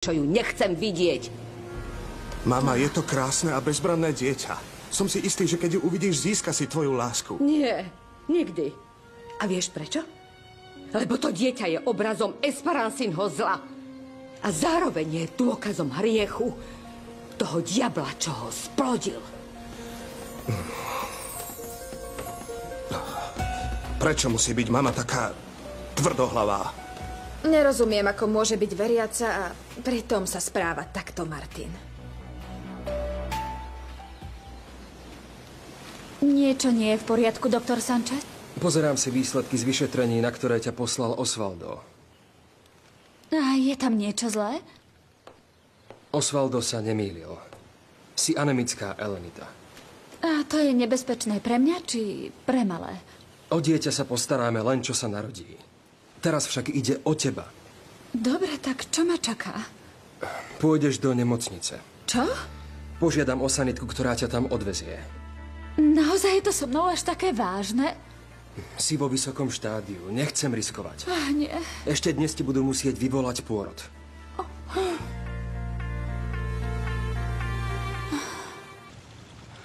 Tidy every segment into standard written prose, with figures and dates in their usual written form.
čo ju nechcem vidieť. Mama, je to krásne a bezbranné dieťa. Som si istý, že keď ju uvidíš, získa si tvoju lásku. Nie, nikdy. A vieš prečo? Lebo to dieťa je obrazom Esperancinho zla. A zároveň je dôkazom hriechu toho diabla, čo ho splodil. Prečo musí byť mama taká tvrdohlavá? Nerozumiem, ako môže byť veriaca a pritom sa správa takto, Martin. Niečo nie je v poriadku, doktor Sanchez? Pozerám si výsledky z vyšetrení, na ktoré ťa poslal Osvaldo. A je tam niečo zlé? Osvaldo sa nemýlil. Si anemická, Elenita. A to je nebezpečné pre mňa, či pre malé? O dieťa sa postaráme len, čo sa narodí. Teraz však ide o teba. Dobre, tak čo ma čaká? Pôjdeš do nemocnice. Čo? Požiadam o sanitku, ktorá ťa tam odvezie. Naozaj je to so mnou až také vážne? Si vo vysokom štádiu. Nechcem riskovať. Nie. Ešte dnes ti budú musieť vyvolať pôrod.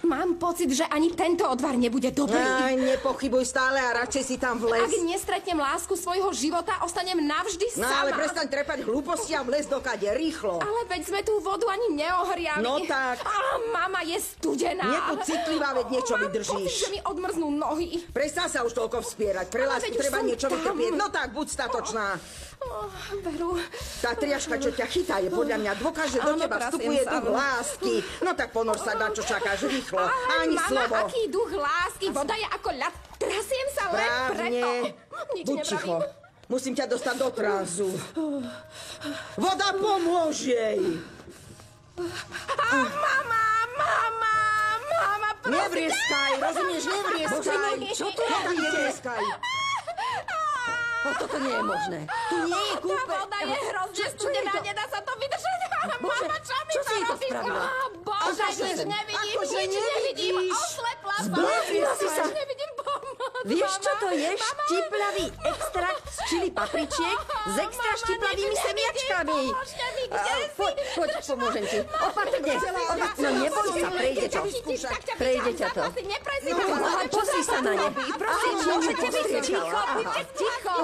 Mám pocit, že ani tento odvar nebude dobrý. Aj, nepochybuj stále a radšej si tam vlez. Ak nestretnem lásku svojho života, ostanem navždy No sama. ale prestaň trepať hlúposti a vlez dokade, rýchlo. Ale veď sme tú vodu ani neohriali. No tak. Á, mama je studená. Nie tu citlivá, veď niečo Mám vydržíš. pocit, že mi odmrznú nohy. Prestaň sa už toľko vspierať. Pre Ale lásku veď už treba som niečo tam. vytrpieť. No tak, buď statočná. Veru. Tá triaška, čo ťa chytá, je podľa mňa dôkaz, že do Áno, teba trasiem vstupuje sa. duch lásky. No tak ponor sa, na čo čakáš, rýchlo. Ani mama, slovo. aký duch lásky. Voda je ako ľad. Trasiem sa len preto. Nič Buď nepravím. ticho. Musím ťa dostať do tranzu. Voda, pomôž jej. Mama, prosím. Nevrieskaj, rozumieš, nevrieskaj. Čo tu No tak robíte? nevrieskaj. Toto nie je možné. Tu nie je Tá kúpe. voda je hrozne Čo je studená, to? nedá sa to vydržať. Bože, Mama, čo mi čo to si to robíš? spravila? Bože, Akože- nič nevidím, akože nič nevidím. nevidíš? Oslepla som. Zblázila si sa. Nič nevidím, pomoc. Vieš, čo to je? Mama, Štiplavý extrakt z čili papričiek s extra Mama, štiplavými nič semiačkami. nevidím, pomôžte mi, kde si? Poď, pomôžem ti. Opatrne. No neboj sa, prejde to. Prejde ťa to. Pozri sa na ne. Prosím, môžete byť ticho. Buďte ticho.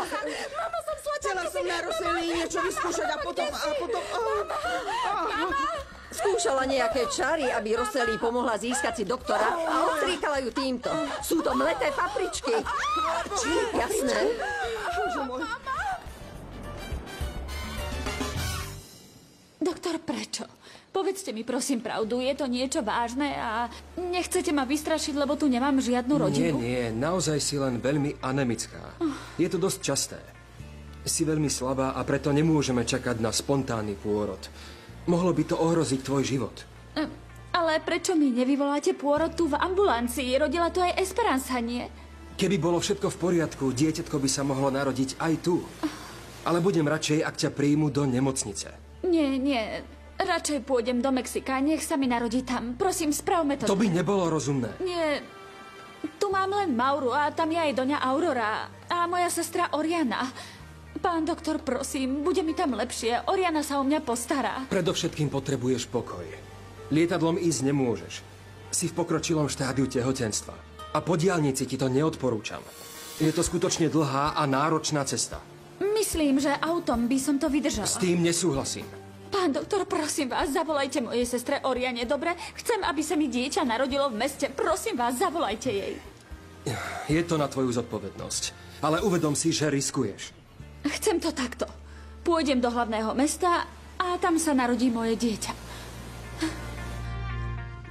Mama, som Chcela som na Roseli niečo vyskúšať a potom... Skúšala nejaké čary, aby Roseli pomohla získať si doktora a odstriekala ju týmto. Sú to mleté papričky. Jasné? Doktor, prečo? Povedzte mi prosím pravdu, je to niečo vážne a nechcete ma vystrašiť, lebo tu nemám žiadnu rodinu? Nie, naozaj si len veľmi anemická. Je to dosť časté. Si veľmi slabá a preto nemôžeme čakať na spontánny pôrod. Mohlo by to ohroziť tvoj život. Ale prečo mi nevyvoláte pôrod tu v ambulancii? Rodila to aj Esperanza, nie? Keby bolo všetko v poriadku, dieťatko by sa mohlo narodiť aj tu. Ale budem radšej, ak ťa príjmu do nemocnice. Nie. Radšej pôjdem do Mexika. Nech sa mi narodí tam. Prosím, spravme to. To by nebolo rozumné. Nie. Tu mám len Mauru a tam je aj doňa Aurora a moja sestra Oriana. Pán doktor, prosím, bude mi tam lepšie. Oriana sa o mňa postará. Predovšetkým potrebuješ pokoj. Lietadlom ísť nemôžeš. Si v pokročilom štádiu tehotenstva. A po diaľnici ti to neodporúčam. Je to skutočne dlhá a náročná cesta. Myslím, že autom by som to vydržala. S tým nesúhlasím. Pán doktor, prosím vás, zavolajte mojej sestre Oriane, dobre? Chcem, aby sa mi dieťa narodilo v meste. Prosím vás, zavolajte jej. Je to na tvoju zodpovednosť. Ale uvedom si, že riskuješ. Chcem to takto. Pôjdem do hlavného mesta a tam sa narodí moje dieťa.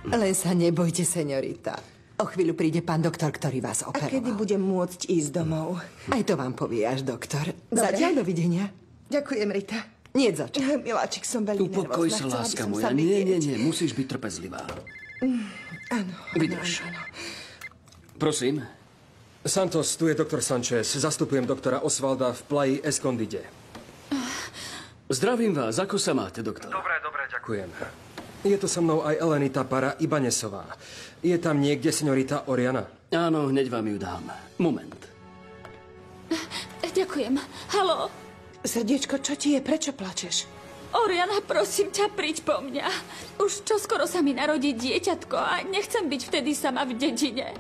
Len sa nebojte, señorita. O chvíľu príde pán doktor, ktorý vás A operoval. kedy budem môcť ísť domov? Aj to vám povie až doktor. Dobre. Zatiaľ dovidenia. Ďakujem, Rita. Nie zač. Miláčik, som veľmi Upokoj nervózna. sa, Chcela by láska som moja. sa Nie, vidieť. musíš byť trpezlivá. Áno. Vydrž. áno. Prosím. Santos, tu je doktor Sanchez. Zastupujem doktora Osvalda v Playa Escondide. Zdravím vás. Ako sa máte, doktor? Dobre, ďakujem. Je to so mnou aj Elenita Para Ibanesová. Je tam niekde señorita Oriana? Áno, hneď vám ju dám. Moment. Ďakujem. Haló? Srdiečko, čo ti je? Prečo plačeš? Oriana, prosím ťa, príď po mňa. Už čoskoro sa mi narodí dieťatko a nechcem byť vtedy sama v dedine.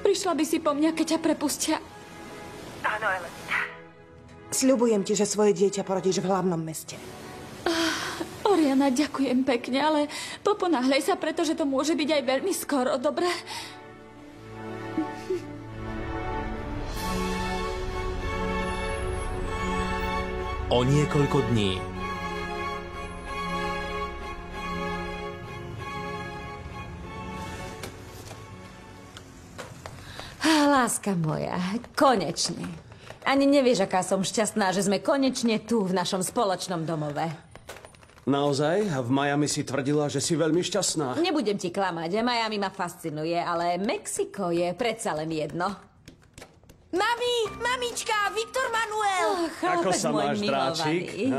Prišla by si po mňa, keď ťa prepustia. Áno, Elenita. Sľubujem ti, že svoje dieťa porodíš v hlavnom meste. Oriana, ďakujem pekne, ale poponáhľaj sa, pretože to môže byť aj veľmi skoro, dobre? O niekoľko dní. Láska moja, konečne. Ani nevieš, aká som šťastná, že sme konečne tu v našom spoločnom domove. Naozaj? A v Miami si tvrdila, že si veľmi šťastná. Nebudem ti klamať, Miami ma fascinuje, ale Mexiko je predsa len jedno. Mami, mamička, Viktor Manuel! Ako sa máš, dráčik?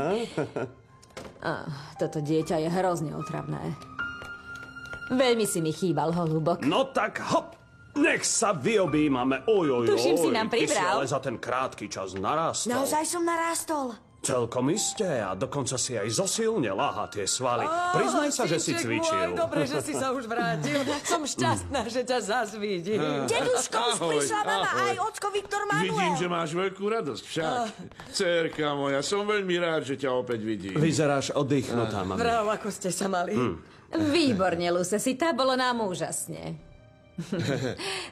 Toto dieťa je hrozne otravné. Veľmi si mi chýbal, holúbok. No tak hop! Nech sa vyobímame. Tuším, si nám ty si pribral. ale za ten krátky čas narástol. Naozaj som narástol. Celkom iste a dokonca si aj zosilnil, láha tie svaly. Priznaj sa, že si cvičil. Dobre, že si sa už vrátil. Som šťastná, že ťa zás vidím. Deduško, už prišla mama aj ocko Viktor Manuel. Vidím, že máš veľkú radosť však. Dcérka moja, som veľmi rád, že ťa opäť vidím. Vyzeráš oddychnutá, mami. Vrav, ako ste sa mali. Výborne, Lucesita, bolo nám úžasne.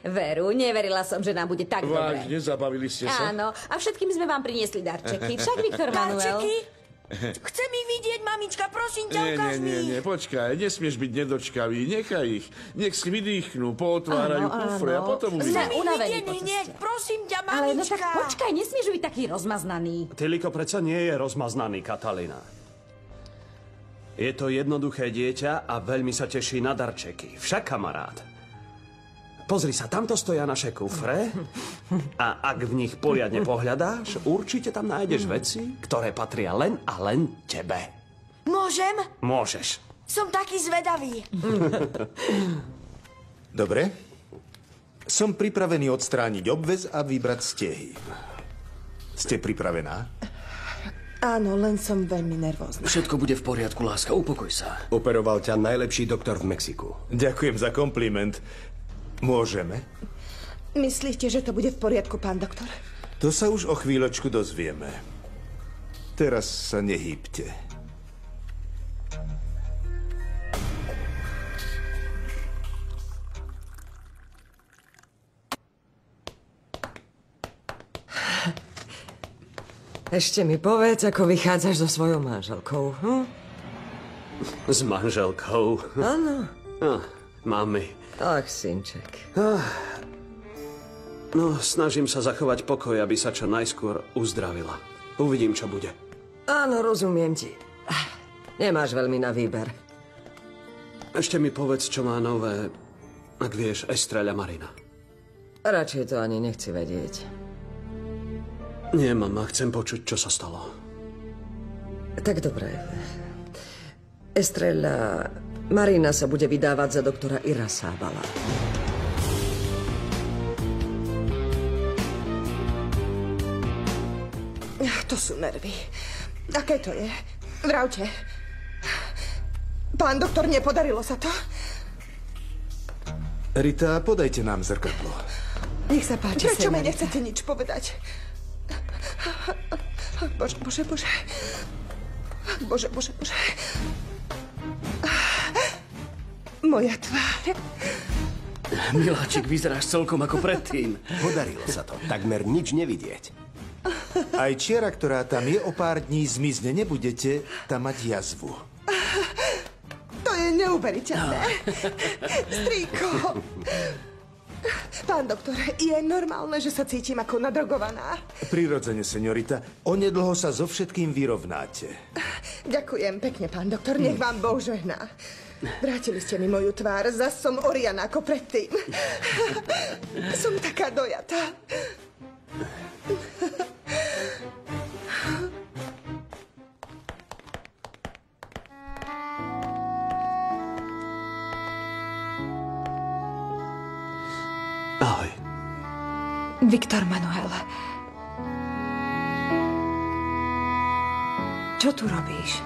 Veru, neverila som, že nám bude tak dobre. Vážne, zabavili ste sa? Áno, a všetkým sme vám priniesli darčeky. Však, Viktor Manuel? Darčeky? Chcem ich vidieť, mamička, prosím ťa, ukáž mi. Nie, počkaj, nesmieš byť nedočkavý. Nechaj ich, nech si vydýchnú, pootvárajú kufre a potom Sme uvidíš. unavení Nie, prosím ťa, Ale no mamička. tak počkaj, nesmieš byť taký rozmaznaný. Tyliko predsa nie je rozmaznaný, Katalina. Je to jednoduché dieťa a veľmi sa teší na darčeky. Však, kamarát. Pozri sa, tamto stoja naše kufre a ak v nich poriadne pohľadáš, určite tam nájdeš veci, ktoré patria len a len tebe. Môžem? Môžeš. Som taký zvedavý. Dobre. Som pripravený odstrániť obväz a vybrať stehy. Ste pripravená? Áno, len som veľmi nervózna. Všetko bude v poriadku, láska, upokoj sa. Operoval ťa najlepší doktor v Mexiku. Ďakujem za kompliment. Môžeme? Myslíte, že to bude v poriadku, pán doktor? To sa už o chvíľočku dozvieme. Teraz sa nehýbte. Ešte mi povedz, ako vychádzaš so svojou manželkou. S manželkou? Áno. Mami. Ach, synček. No, snažím sa zachovať pokoj, aby sa čo najskôr uzdravila. Uvidím, čo bude. Áno, rozumiem ti. Nemáš veľmi na výber. Ešte mi povedz, čo má nové, ak vieš, Estrella Marina. Radšej to ani nechci vedieť. Nie, mama, chcem počuť, čo sa stalo. Tak dobre. Estrella Marina sa bude vydávať za doktora Irasábala. To sú nervy. Aké to je? Vravte. Pán doktor, nepodarilo sa to? Rita, podajte nám zrkadlo. Nech sa páči, Prečo mi senorita. nechcete nič povedať? Bože. Bože. Moja tvár. Miláčik, vyzeráš celkom ako predtým. Podarilo sa to. Takmer nič nevidieť. Aj čiara, ktorá tam je o pár dní zmizne, nebudete tam mať jazvu. To je neuveriteľné. Strýko. Pán doktor, je normálne, že sa cítim ako nadrogovaná? Prirodzene, señorita. Onedlho sa so všetkým vyrovnáte. Ďakujem pekne, pán doktor. Nech vám Boh žehná. Vrátili ste mi moju tvár. Zas som Oriana ako predtým. Som taká dojatá. Ahoj. Viktor Manuel. Čo tu robíš?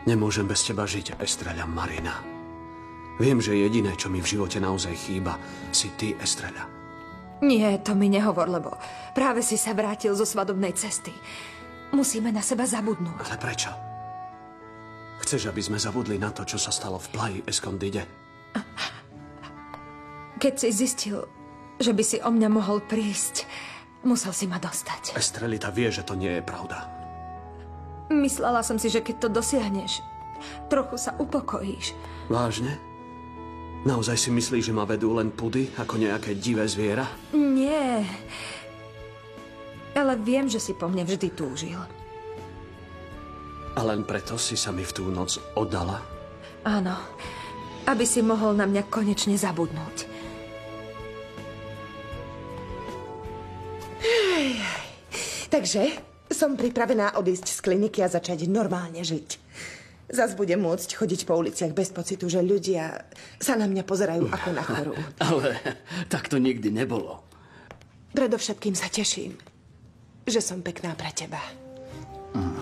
Nemôžem bez teba žiť, Estrela Marina. Viem, že jediné, čo mi v živote naozaj chýba, si ty, Estrela. Nie, to mi nehovor, lebo práve si sa vrátil zo svadobnej cesty. Musíme na seba zabudnúť. Ale prečo? Chceš, aby sme zabudli na to, čo sa stalo v Playa Escondida? Keď si zistil, že by si o mňa mohol prísť, musel si ma dostať. Estrelita vie, že to nie je pravda. Myslela som si, že keď to dosiahneš, trochu sa upokojíš. Vážne? Naozaj si myslíš, že ma vedú len pudy, ako nejaké divé zviera? Nie. Ale viem, že si po mne vždy túžil. A len preto si sa mi v tú noc oddala? Áno. Aby si mohol na mňa konečne zabudnúť. Takže som pripravená odísť z kliniky a začať normálne žiť. Zas budem môcť chodiť po uliciach bez pocitu, že ľudia sa na mňa pozerajú ako na chorú. Ale tak to nikdy nebolo. Predovšetkým sa teším, že som pekná pre teba.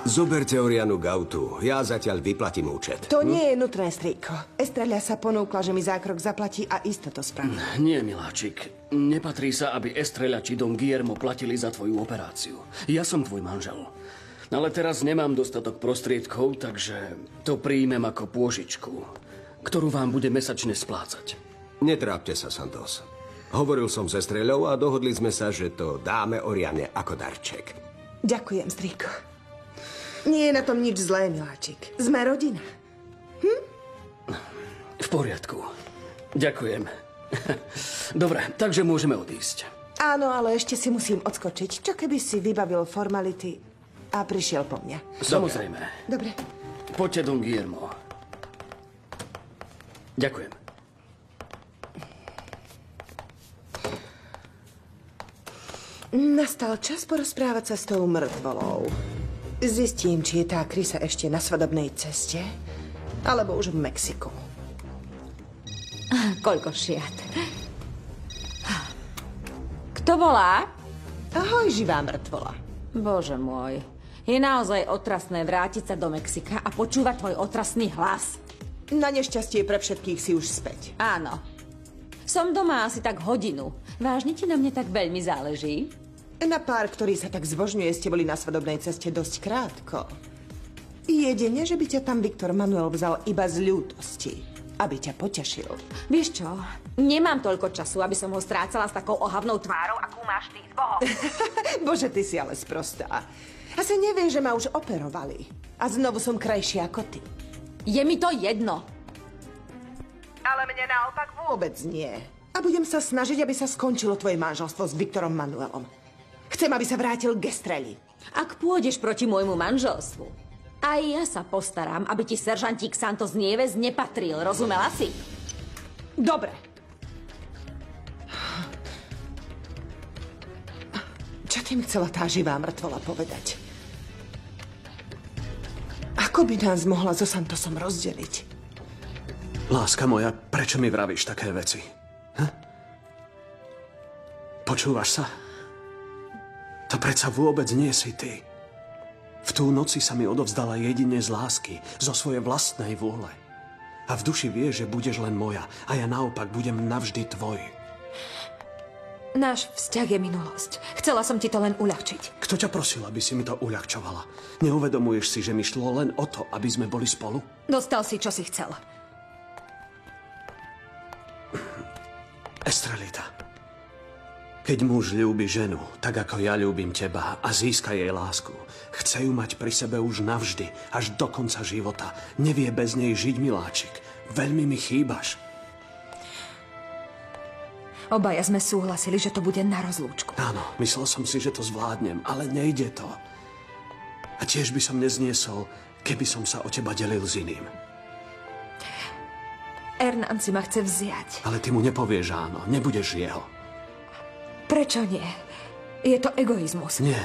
Zoberte Orianu Gautu. Ja zatiaľ vyplatím účet. To nie je nutné, strýko. Estrella sa ponúkla, že mi zákrok zaplatí a isto to spraví. Nie, miláčik. Nepatrí sa, aby Estrella či Don Guillermo platili za tvoju operáciu. Ja som tvoj manžel. Ale teraz nemám dostatok prostriedkov, takže to príjmem ako pôžičku, ktorú vám bude mesačne splácať. Netrápte sa, Santos. Hovoril som s Estrellou a dohodli sme sa, že to dáme Oriane ako darček. Ďakujem, strýko. Nie je na tom nič zlé, miláčik. Sme rodina. V poriadku. Ďakujem. Dobre, takže môžeme odísť. Áno, ale ešte si musím odskočiť. Čo keby si vybavil formality a prišiel po mňa? Samozrejme. Dobre. Poďte, Don Guillermo. Ďakujem. Nastal čas porozprávať sa s tou mŕtvolou. Zistím, či je tá Krysa ešte na svadobnej ceste, alebo už v Mexiku. Koľko šiat. Kto volá? Ahoj, živá mŕtvola. Bože môj. Je naozaj otrasné vrátiť sa do Mexika a počúvať tvoj otrasný hlas. Na nešťastie pre všetkých si už späť. Áno. Som doma asi tak hodinu. Vážne ti na mne tak veľmi záleží? Na pár, ktorý sa tak zbožňuje, ste boli na svadobnej ceste dosť krátko. Jedine, že by ťa tam Viktor Manuel vzal iba z ľútosti, aby ťa potešil. Vieš čo? Nemám toľko času, aby som ho strácala s takou ohavnou tvárou, akú máš ty s Bohom. Bože, ty si ale sprostá. Asi nevieš, že ma už operovali. A znovu som krajšia ako ty. Je mi to jedno. Ale mne naopak vôbec nie. A budem sa snažiť, aby sa skončilo tvoje manželstvo s Viktorom Manuelom. Chcem, aby sa vrátil k Estreli. Ak pôjdeš proti môjmu manželstvu, aj ja sa postaram, aby ti seržantík Santos Nieves nepatril. Rozumela si? Dobre. Čo tým chcela tá živá mŕtvola povedať? Ako by nás mohla so Santosom rozdeliť? Láska moja, prečo mi vravíš také veci? Počúvaš sa? To predsa vôbec nie si ty. V tú noci sa mi odovzdala jedine z lásky, zo svojej vlastnej vôle. A v duši vieš, že budeš len moja a ja naopak budem navždy tvoj. Náš vzťah je minulosť. Chcela som ti to len uľahčiť. Kto ťa prosil, aby si mi to uľahčovala? Neuvedomuješ si, že mi šlo len o to, aby sme boli spolu? Dostal si, čo si chcel. Estrelita. Keď muž ľúbi ženu, tak ako ja ľúbim teba a získa jej lásku, chce ju mať pri sebe už navždy, až do konca života. Nevie bez nej žiť, miláčik. Veľmi mi chýbaš. Obaja sme súhlasili, že to bude na rozlúčku. Áno, myslel som si, že to zvládnem, ale nejde to. A tiež by som nezniesol, keby som sa o teba delil s iným. Hernán si ma chce vziať. Ale ty mu nepovieš áno, nebudeš jeho. Prečo nie? Je to egoizmus. Nie.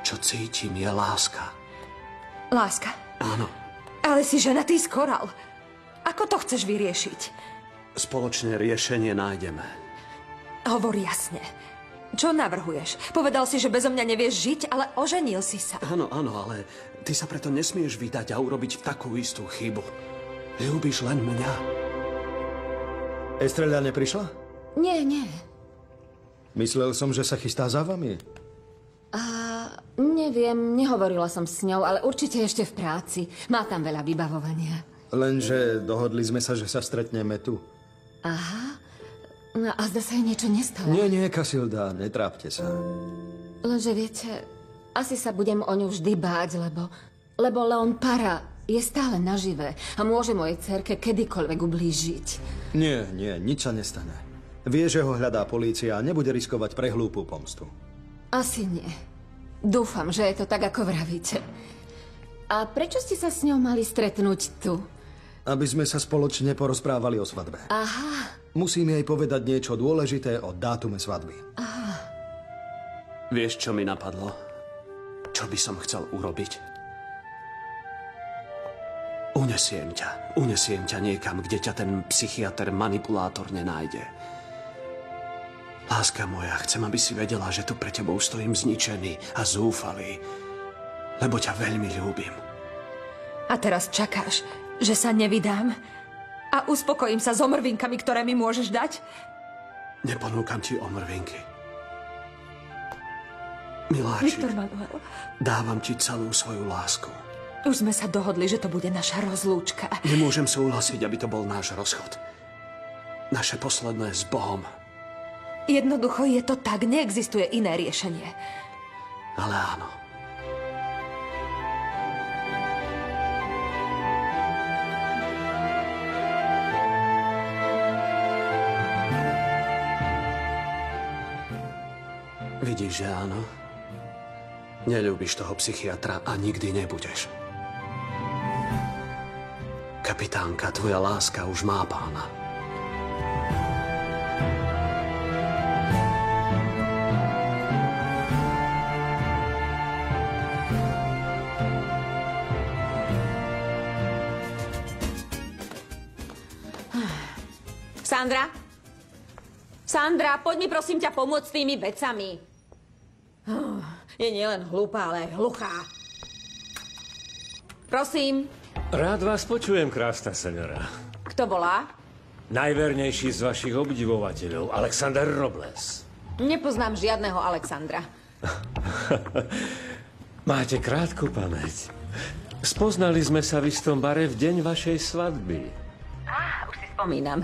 Čo cítim, je láska. Láska? Áno. Ale si ženatý z Koral. Ako to chceš vyriešiť? Spoločné riešenie nájdeme. Hovor jasne. Čo navrhuješ? Povedal si, že bezo mňa nevieš žiť, ale oženil si sa. Áno, ale ty sa preto nesmieš vydať a urobiť takú istú chybu. Ľúbiš len mňa. Estrela neprišla? Nie. Myslel som, že sa chystá za vami. Neviem, nehovorila som s ňou, ale určite ešte v práci. Má tam veľa vybavovania. Lenže dohodli sme sa, že sa stretneme tu. Aha. No a zda sa jej niečo nestalo. Nie, Kasilda, netrápte sa. Lenže viete, asi sa budem o ňu vždy báť, lebo Leon Para je stále naživé a môže mojej dcerke kedykoľvek ublížiť. Nie, nič sa nestane. Vie, že ho hľadá polícia a nebude riskovať pre hlúpu pomstu. Asi nie. Dúfam, že je to tak, ako vravíte. A prečo ste sa s ňou mali stretnúť tu? Aby sme sa spoločne porozprávali o svadbe. Aha. Musím jej povedať niečo dôležité o dátume svadby. Aha. Vieš, čo mi napadlo? Čo by som chcel urobiť? Unesiem ťa niekam, kde ťa ten psychiatr manipulátor nenájde. Láska moja, chcem, aby si vedela, že tu pre tebou stojím zničený a zúfalý, lebo ťa veľmi ľúbim. A teraz čakáš, že sa nevydám? A uspokojím sa s omrvinkami, ktoré mi môžeš dať? Neponúkam ti omrvinky. Miláčik, Viktor Manuel. dávam ti celú svoju lásku. Už sme sa dohodli, že to bude naša rozlúčka. Nemôžem súhlasiť, aby to bol náš rozchod. Naše posledné s Bohom. Jednoducho je to tak, neexistuje iné riešenie. Ale áno. Vidíš, že áno? Neľúbiš toho psychiatra a nikdy nebudeš. Kapitánka, tvoja láska už má pána. Sandra, poď mi prosím ťa pomôcť s tými vecami. Je nielen hlúpa, ale aj hluchá. Prosím. Rád vás počujem, krásna seňora. Kto volá? Najvernejší z vašich obdivovateľov, Alexander Robles. Nepoznám žiadneho Alexandra. Máte krátku pamäť. Spoznali sme sa v istom bare v deň vašej svadby. Už si spomínam.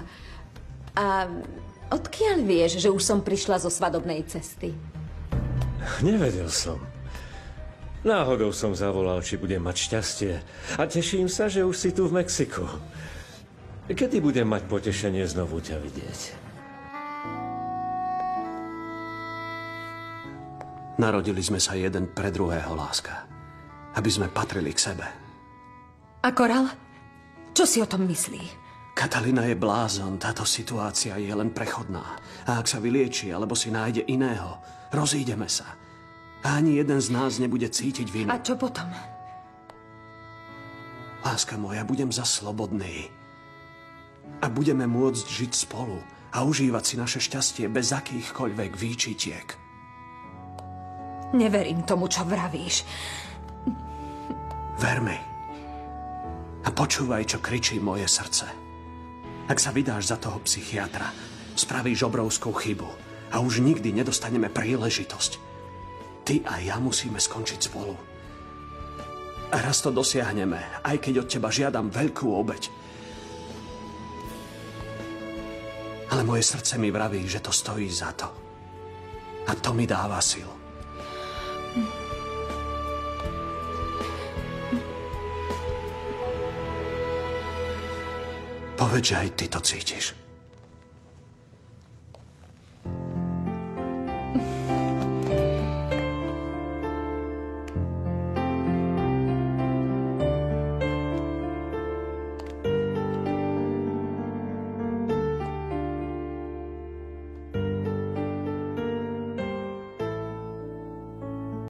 A odkiaľ vieš, že už som prišla zo svadobnej cesty? Nevedel som. Náhodou som zavolal, či budem mať šťastie. A teším sa, že už si tu v Mexiku. Kedy budem mať potešenie znovu ťa vidieť? Narodili sme sa jeden pre druhého, láska. Aby sme patrili k sebe. A Koral? Čo si o tom myslí? Katalina je blázon, táto situácia je len prechodná. A ak sa vylieči, alebo si nájde iného, rozídeme sa. A ani jeden z nás nebude cítiť vinu. A čo potom? Láska moja, budem za slobodný. A budeme môcť žiť spolu a užívať si naše šťastie bez akýchkoľvek výčitiek. Neverím tomu, čo vravíš. Ver mi. A počúvaj, čo kričí moje srdce. Ak sa vydáš za toho psychiatra, spravíš obrovskú chybu a už nikdy nedostaneme príležitosť. Ty a ja musíme skončiť spolu. A raz to dosiahneme, aj keď od teba žiadam veľkú obeť. Ale moje srdce mi vraví, že to stojí za to. A to mi dáva silu. Povedz, že aj ty to cítiš.